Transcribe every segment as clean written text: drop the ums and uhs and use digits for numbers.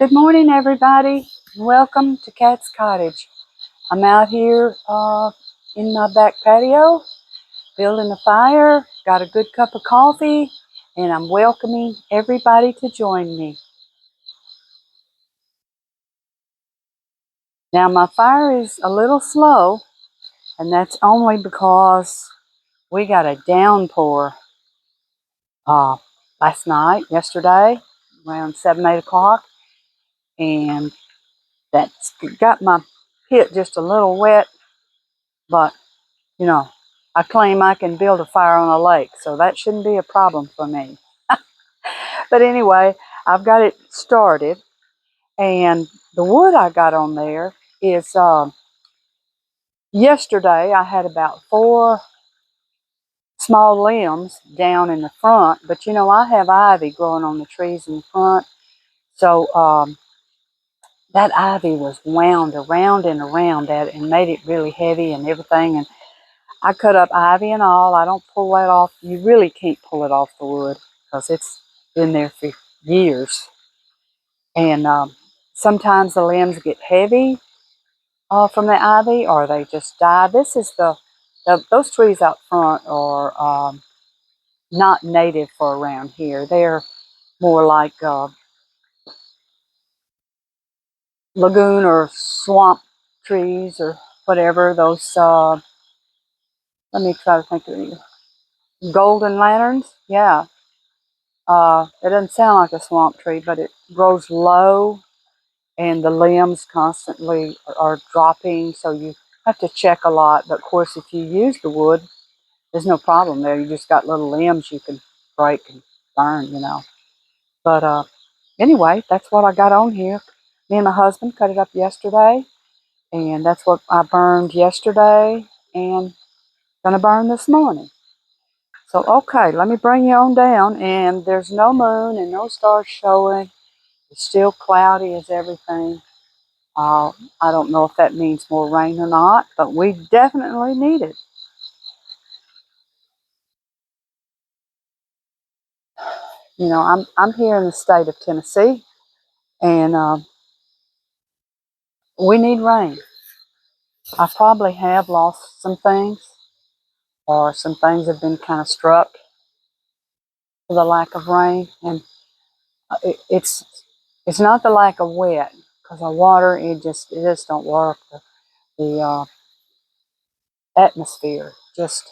Good morning, everybody. Welcome to Cat's Cottage. I'm out here in my back patio, building a fire, got a good cup of coffee, and I'm welcoming everybody to join me. Now, my fire is a little slow, and that's only because we got a downpour yesterday, around 7, 8 o'clock, and that's got my pit just a little wet, but you know, I claim I can build a fire on a lake, so that shouldn't be a problem for me. But anyway, I've got it started, and the wood I got on there is, yesterday I had about 4 small limbs down in the front, but I have ivy growing on the trees in the front, so that ivy was wound around and around that and made it really heavy and everything, and I cut up ivy and all. I don't pull that off. You really can't pull it off the wood because it's been there for years. And sometimes the limbs get heavy from the ivy, or they just die. This is those trees out front are not native for around here. They're more like lagoon or swamp trees or whatever. Those let me try to think of it. Golden lanterns, yeah. It doesn't sound like a swamp tree, but it grows low and the limbs constantly are dropping, so you have to check a lot. But of course, if you use the wood, there's no problem there. You just got little limbs you can break and burn. But anyway, that's what I got on here. Me and my husband cut it up yesterday, and that's what I burned yesterday and gonna burn this morning. So, okay, let me bring you on down, and there's no moon and no stars showing. It's still cloudy as everything. I don't know if that means more rain or not, but we definitely need it. I'm here in the state of Tennessee, and we need rain. I probably have lost some things, or some things have been kind of struck for the lack of rain, and it's not the lack of wet, because the water it just don't work. The atmosphere, just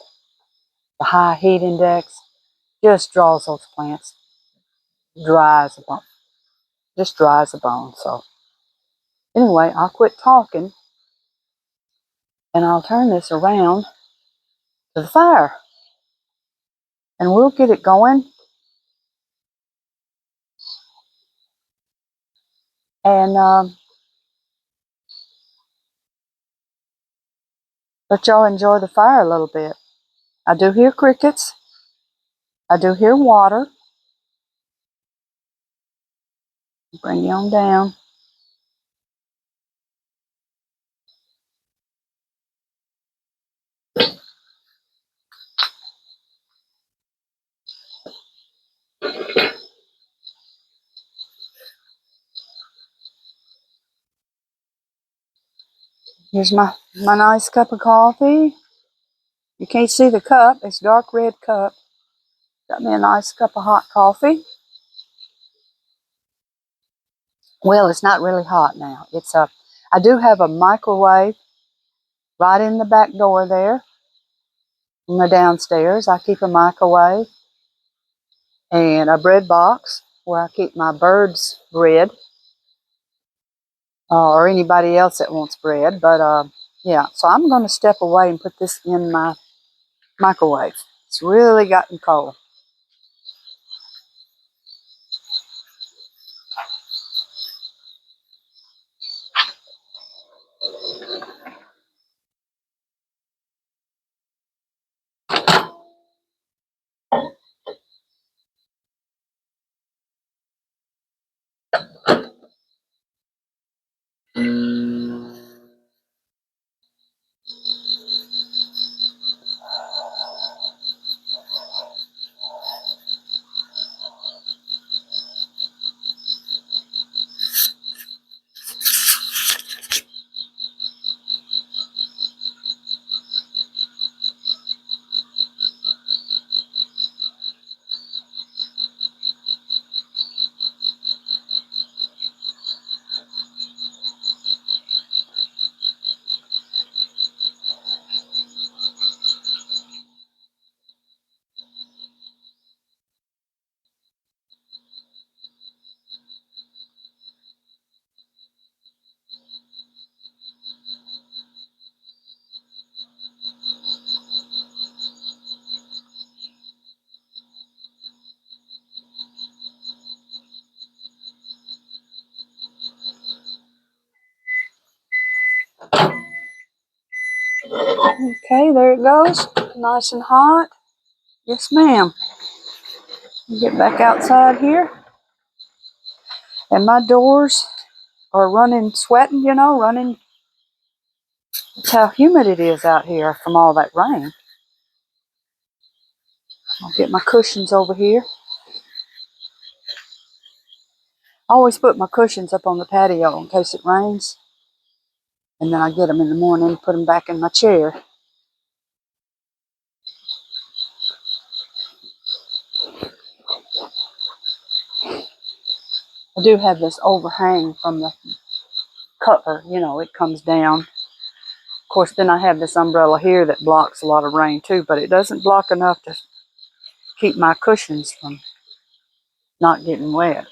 the high heat index, just draws those plants dry as a bone, just dry as a bone. So anyway, I'll quit talking and I'll turn this around to the fire, and we'll get it going. And let y'all enjoy the fire a little bit. I do hear crickets. I do hear water. Bring you on down. Here's my nice cup of coffee. You can't see the cup. It's dark red cup. Got me a nice cup of hot coffee. Well, it's not really hot now. I do have a microwave right in the back door there. In the downstairs, I keep a microwave and a bread box where I keep my birds' bread, or anybody else that wants bread. But yeah, so I'm going to step away and put this in my microwave. It's really gotten cold. Okay, there it goes. Nice and hot. Yes, ma'am. Get back outside here. And my doors are running, sweating, running. That's how humid it is out here from all that rain. I'll get my cushions over here. I always put my cushions up on the patio in case it rains. And then I get them in the morning and put them back in my chair. I do have this overhang from the cover, it comes down. Of course, then I have this umbrella here that blocks a lot of rain too, but it doesn't block enough to keep my cushions from not getting wet.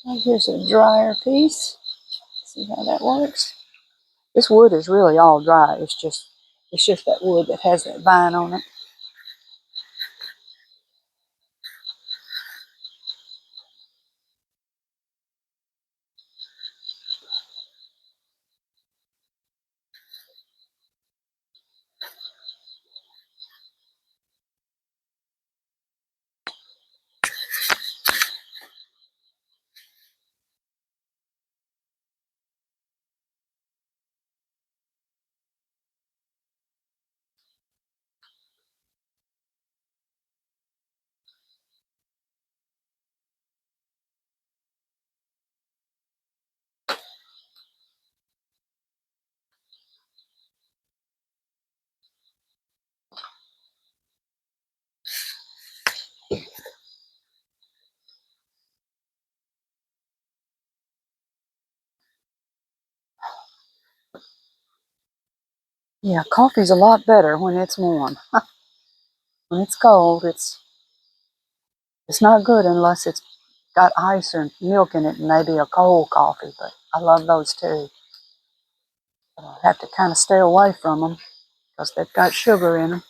And here's a dryer piece. See how that works? This wood is really all dry. It's just that wood that has that vine on it. Yeah, coffee's a lot better when it's warm. When it's cold, it's not good unless it's got ice or milk in it and maybe a cold coffee, but I love those too. But I have to kind of stay away from them because they've got sugar in them.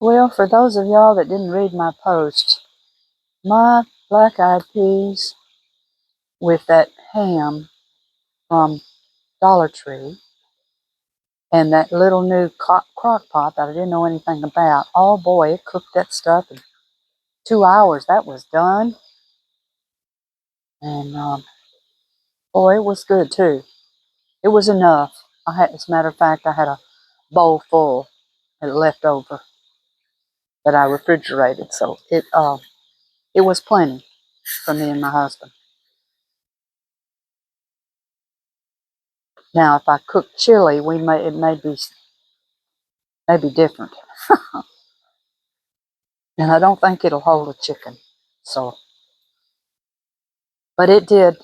Well, for those of y'all that didn't read my post, my black eyed peas with that ham from Dollar Tree and that little new crock pot that I didn't know anything about. Oh boy, it cooked that stuff in 2 hours. That was done. And boy, it was good too. It was enough. As a matter of fact, I had a bowl full that left over that I refrigerated. So it was plenty for me and my husband. Now, if I cook chili, it may be different, and I don't think it'll hold a chicken. So, but it did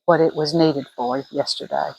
what it was needed for yesterday.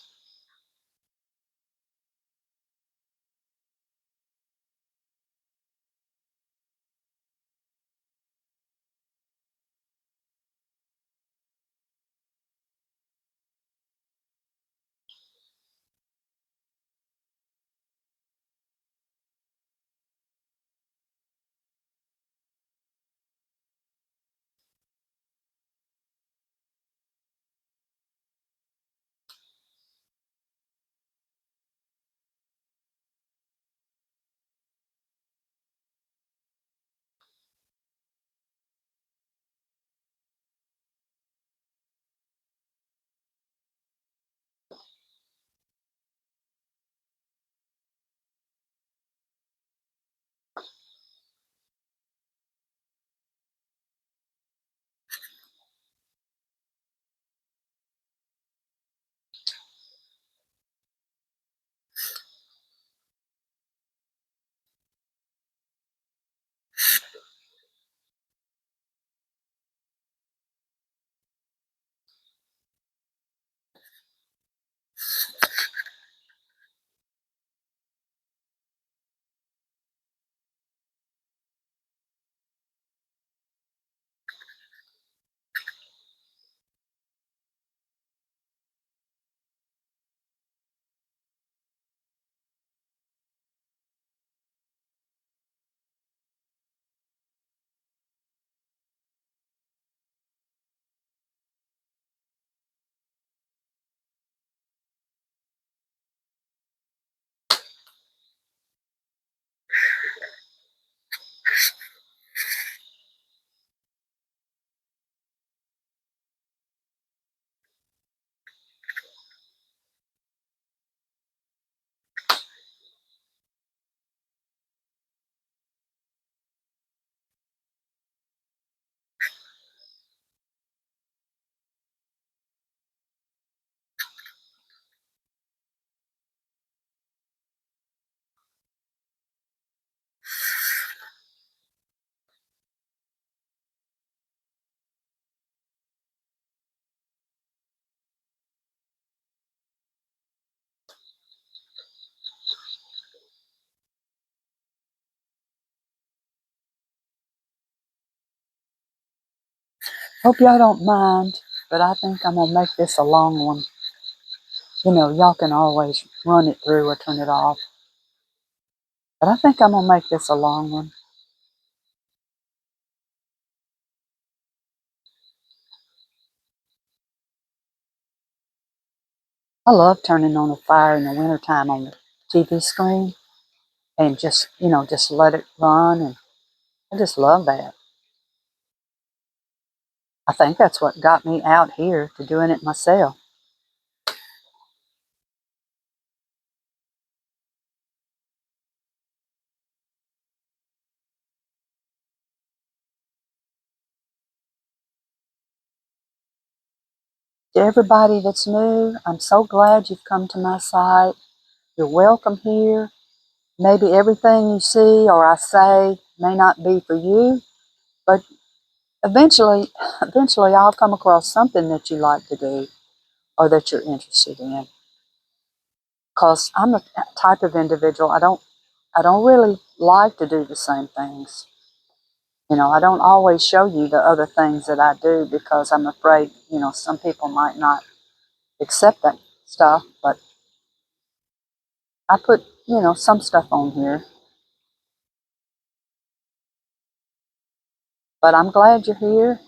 Hope y'all don't mind, but I think I'm gonna make this a long one. Y'all can always run it through or turn it off, but I think I'm gonna make this a long one. I love turning on a fire in the wintertime on the TV screen and just let it run, and I just love that. I think that's what got me out here to doing it myself. To everybody that's new, I'm so glad you've come to my site. You're welcome here. Maybe everything you see or I say may not be for you, but eventually I'll come across something that you like to do or that you're interested in. Because I'm the type of individual I don't really like to do the same things. I don't always show you the other things that I do because I'm afraid, some people might not accept that stuff, but I put, some stuff on here. But I'm glad you're here.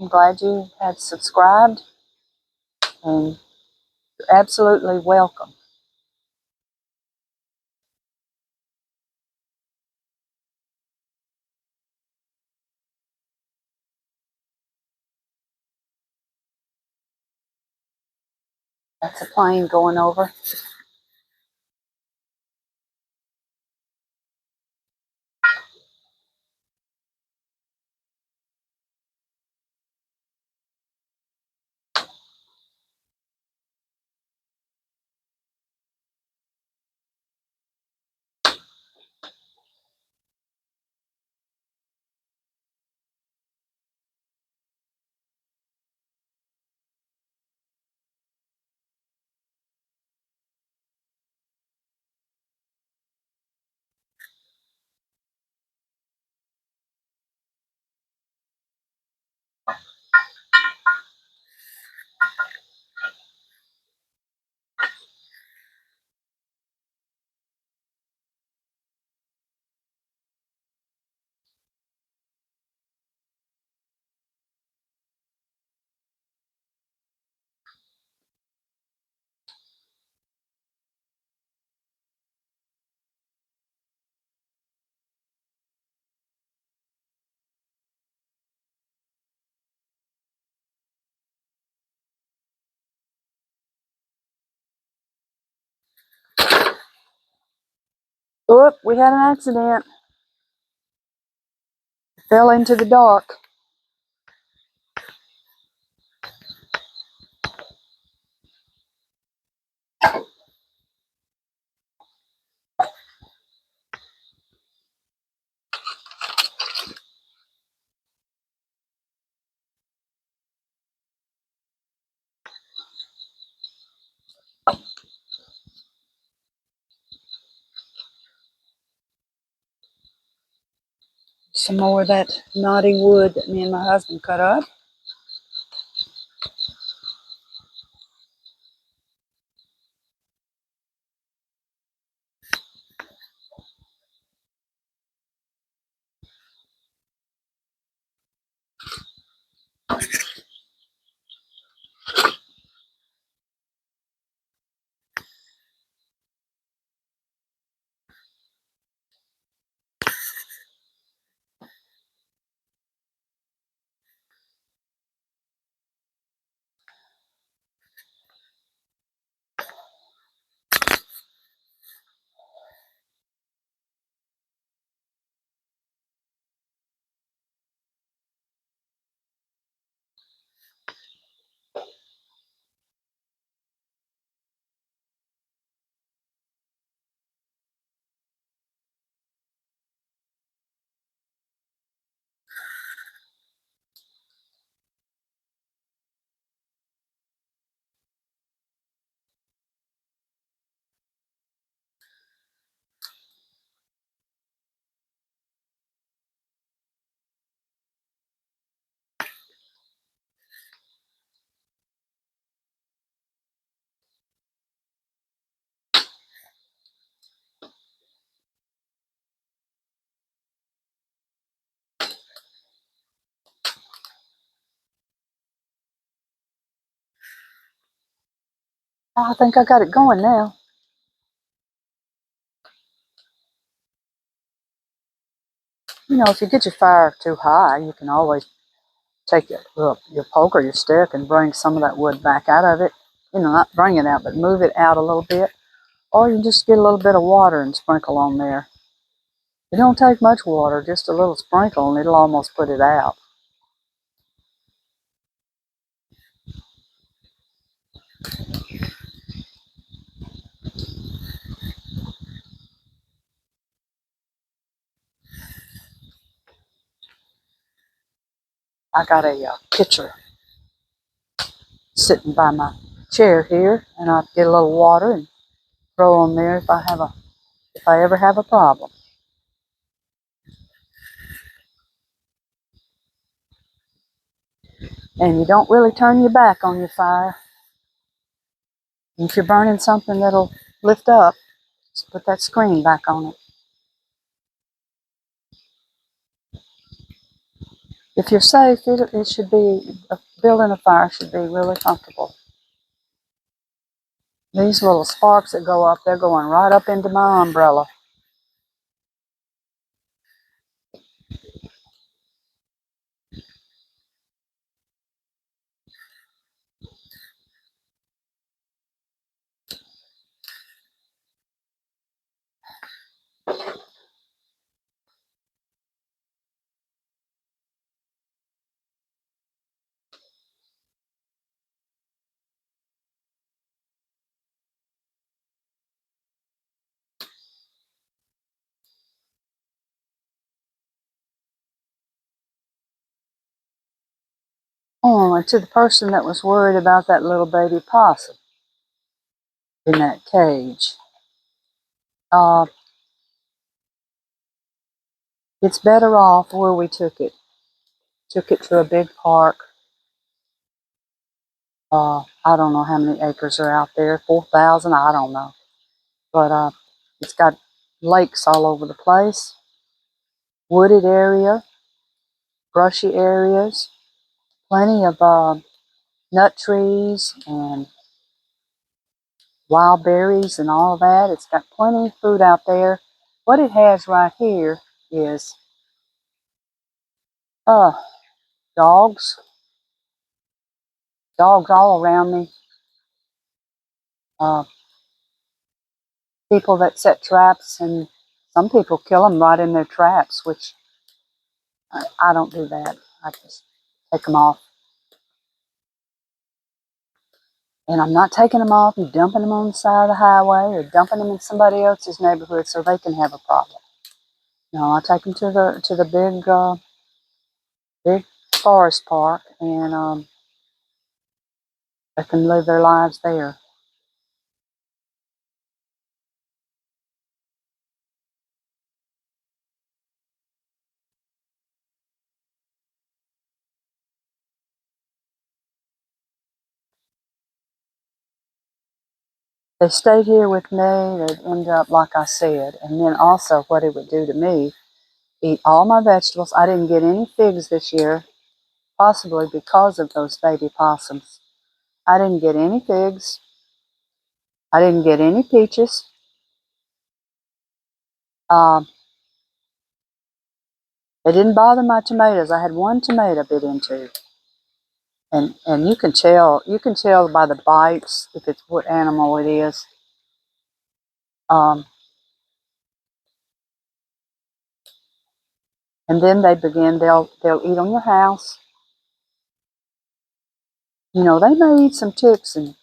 I'm glad you had subscribed, and you're absolutely welcome. That's a plane going over. Oop, we had an accident. Fell into the dark. Some more of that knotty wood that me and my husband cut up. I think I got it going now. You know, if you get your fire too high, you can always take your poke or your stick and bring some of that wood back out of it. You know, not bring it out, but move it out a little bit. Or you just get a little bit of water and sprinkle on there. It don't take much water, just a little sprinkle, and it'll almost put it out. I got a pitcher sitting by my chair here, and I get a little water and throw on there if I ever have a problem. And you don't really turn your back on your fire. If you're burning something that'll lift up, just put that screen back on it. If you're safe, it should be, building a fire should be really comfortable. These little sparks that go up, they're going right up into my umbrella. Oh, and to the person that was worried about that little baby possum in that cage, uh, it's better off where we took it. Took it to a big park. I don't know how many acres are out there, 4,000, I don't know. But it's got lakes all over the place, wooded area, brushy areas, plenty of nut trees and wild berries and all of that. It's got plenty of food out there. What it has right here is uh, dogs, dogs all around me, uh, people that set traps, and some people kill them right in their traps, which I don't do that. I just take them off. And I'm not taking them off and dumping them on the side of the highway or dumping them in somebody else's neighborhood so they can have a problem. No, I take them to the big forest park, and they can live their lives there. They stayed here with me, they'd end up, like I said, and then also what it would do to me, eat all my vegetables. I didn't get any figs this year, possibly because of those baby possums. I didn't get any figs. I didn't get any peaches. Um, They didn't bother my tomatoes. I had one tomato bit into, and you can tell by the bites if it's what animal it is. Um, and then they'll eat on your house. You know, they may eat some ticks and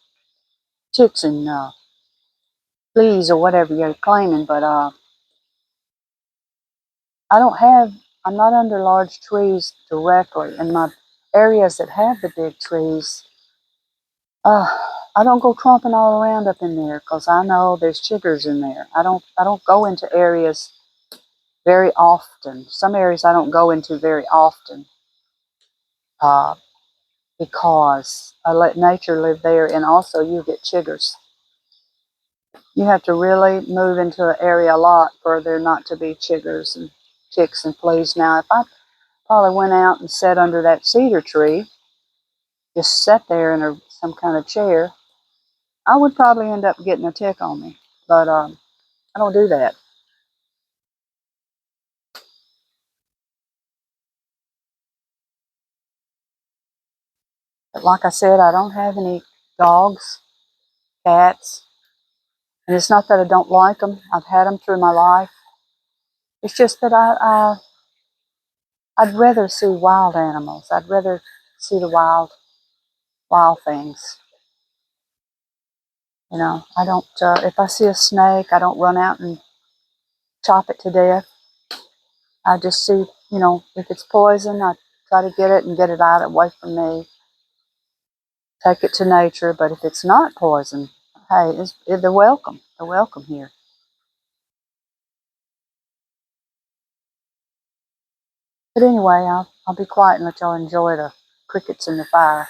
fleas or whatever you're claiming, but I don't have. I'm not under large trees directly, and my areas that have the big trees, uh, I don't go tromping all around up in there because I know there's chiggers in there. I don't go into areas very often. Some areas I don't go into very often uh, because I let nature live there, and also you get chiggers. You have to really move into an area a lot for there not to be chiggers and ticks and fleas. Now, if I probably went out and sat under that cedar tree, just sat there in some kind of chair, I would probably end up getting a tick on me. But I don't do that. But like I said, I don't have any dogs, cats, and it's not that I don't like them. I've had them through my life. It's just that I'd rather see wild animals. I'd rather see the wild things. You know, I don't. If I see a snake, I don't run out and chop it to death. I just see, if it's poison, I try to get it and get it out away from me. Take it to nature. But if it's not poison, hey, they're welcome. They're welcome here. But anyway, I'll be quiet and let y'all enjoy the crickets and the fire.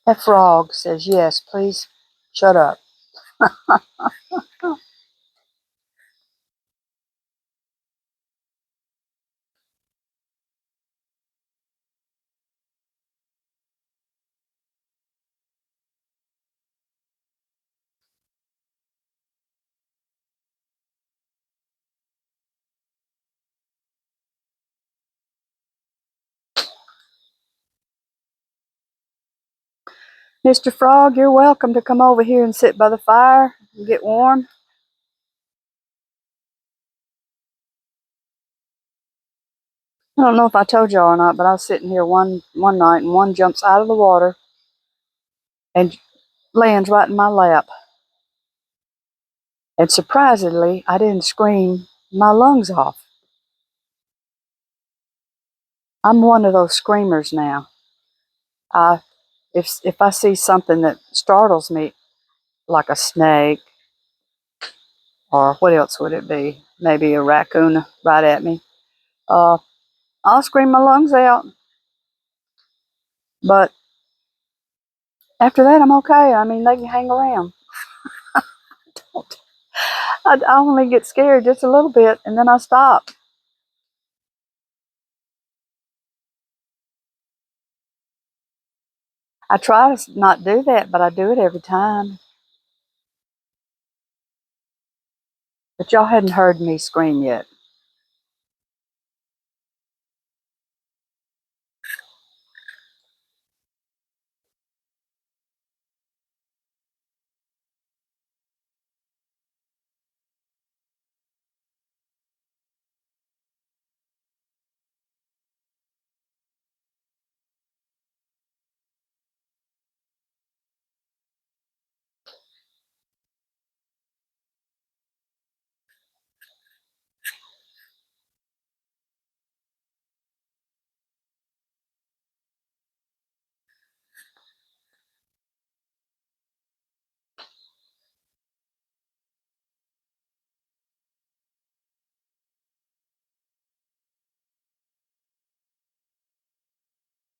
That frog says, yes, please shut up. Mr. Frog, you're welcome to come over here and sit by the fire and get warm. I don't know if I told y'all or not, but I was sitting here one night and one jumps out of the water and lands right in my lap. And surprisingly, I didn't scream my lungs off. I'm one of those screamers now. If I see something that startles me, like a snake, or what else would it be? Maybe a raccoon right at me. Uh, I'll scream my lungs out. But after that, I'm okay. I mean, they can hang around. I only get scared just a little bit, and then I stop. I try to not do that, but I do it every time. But y'all hadn't heard me scream yet.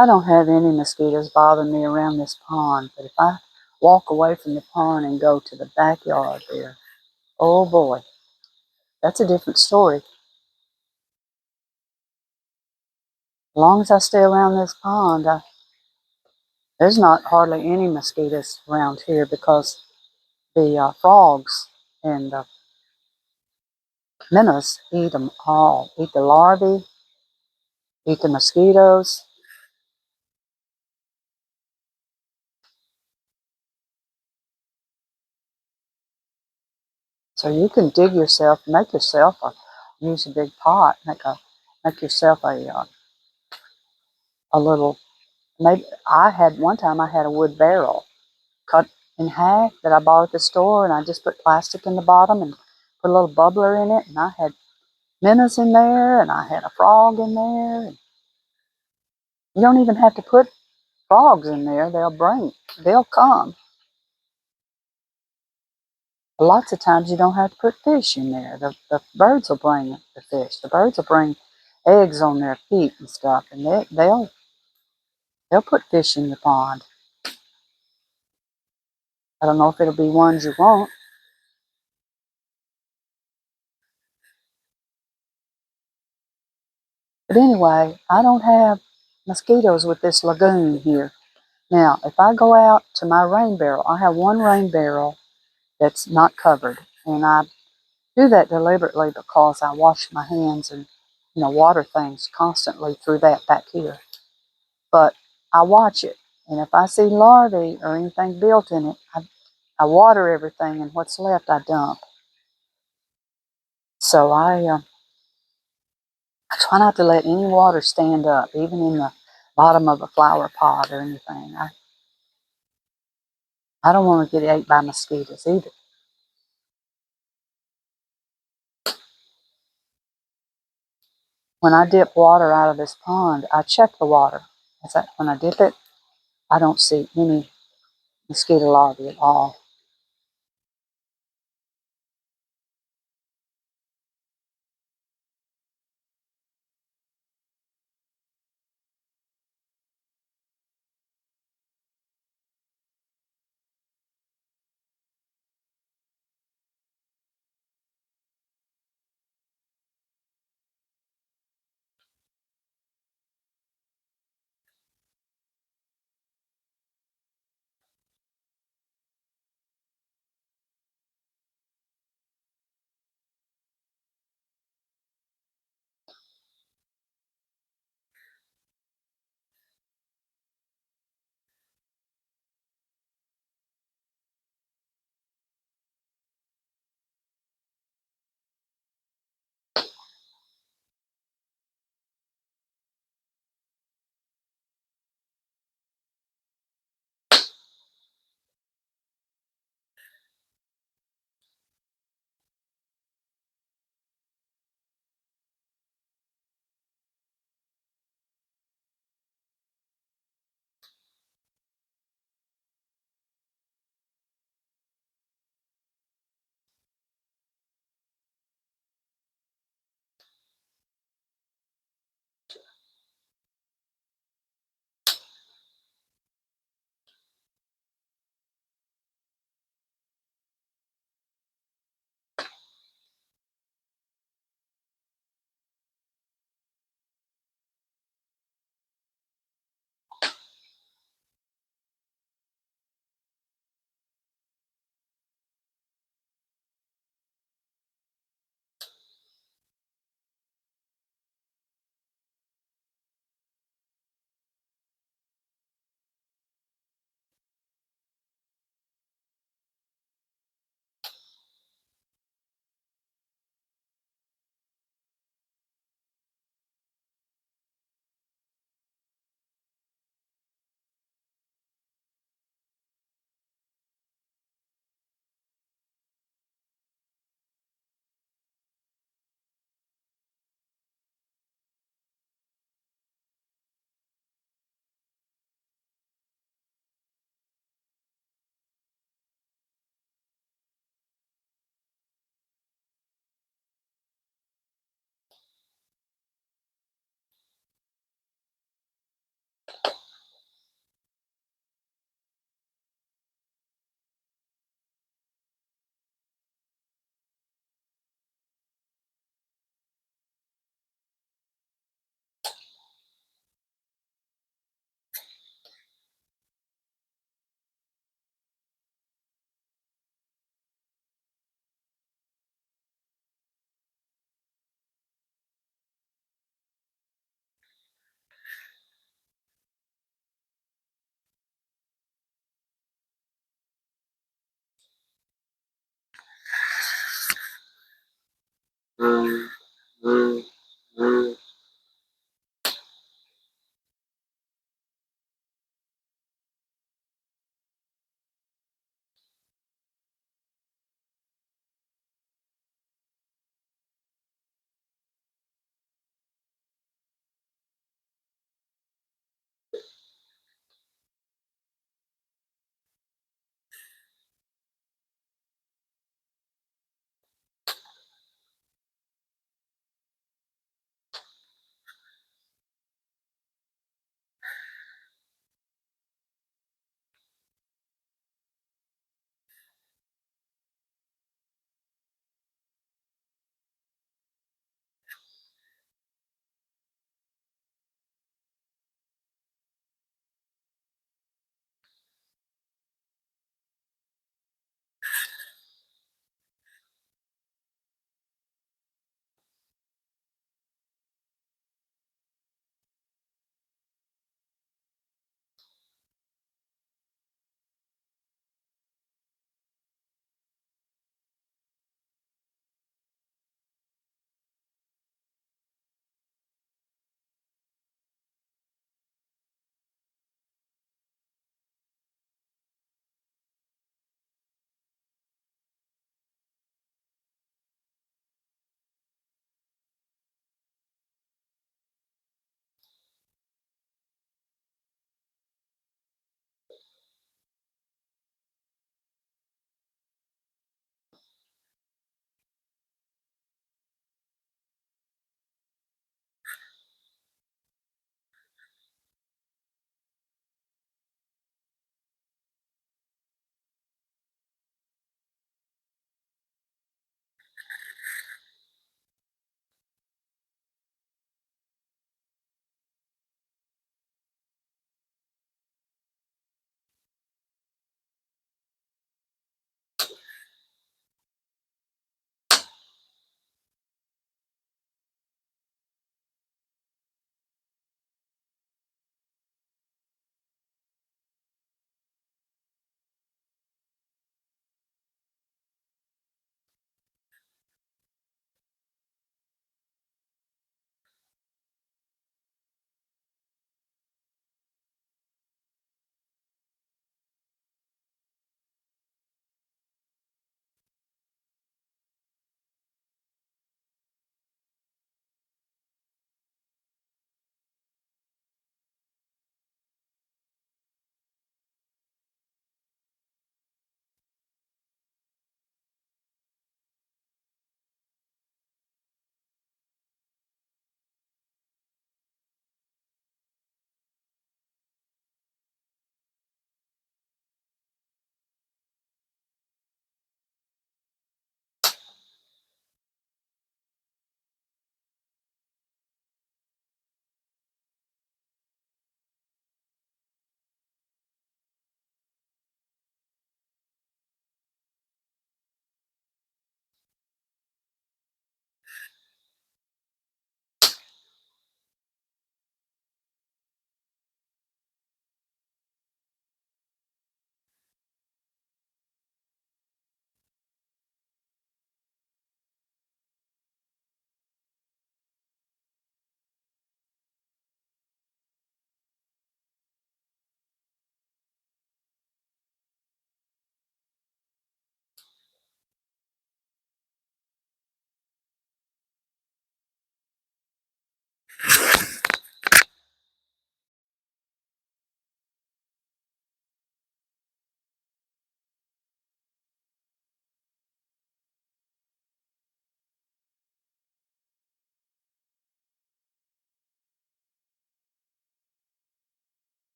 I don't have any mosquitoes bothering me around this pond, but if I walk away from the pond and go to the backyard there, oh boy, that's a different story. As long as I stay around this pond, there's not hardly any mosquitoes around here because the frogs and the minnows eat them all, eat the larvae, eat the mosquitoes. So you can dig yourself, use a big pot, make yourself a little. Maybe one time I had a wood barrel cut in half that I bought at the store, and I just put plastic in the bottom and put a little bubbler in it, and I had minnows in there, and I had a frog in there. And you don't even have to put frogs in there; they'll come. Lots of times you don't have to put fish in there. The birds will bring the fish. The birds will bring eggs on their feet and stuff, and they'll put fish in your pond. I don't know if it'll be ones you want. But anyway, I don't have mosquitoes with this lagoon here. Now, if I go out to my rain barrel, I have one rain barrel that's not covered. And I do that deliberately because I wash my hands and water things constantly through that back here. But I watch it. And if I see larvae or anything built in it, I water everything, and what's left I dump. So I try not to let any water stand up, even in the bottom of a flower pot or anything. I don't want to get ate by mosquitoes either. When I dip water out of this pond, I check the water. When I dip it, I don't see any mosquito larvae at all.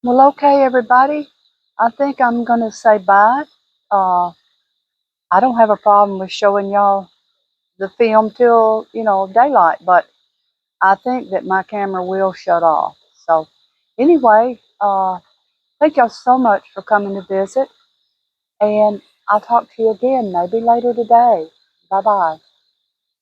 Well, okay, everybody. I think I'm going to say bye. Uh, I don't have a problem with showing y'all the film till, daylight, but I think that my camera will shut off. So, anyway, thank y'all so much for coming to visit, and I'll talk to you again maybe later today. Bye bye.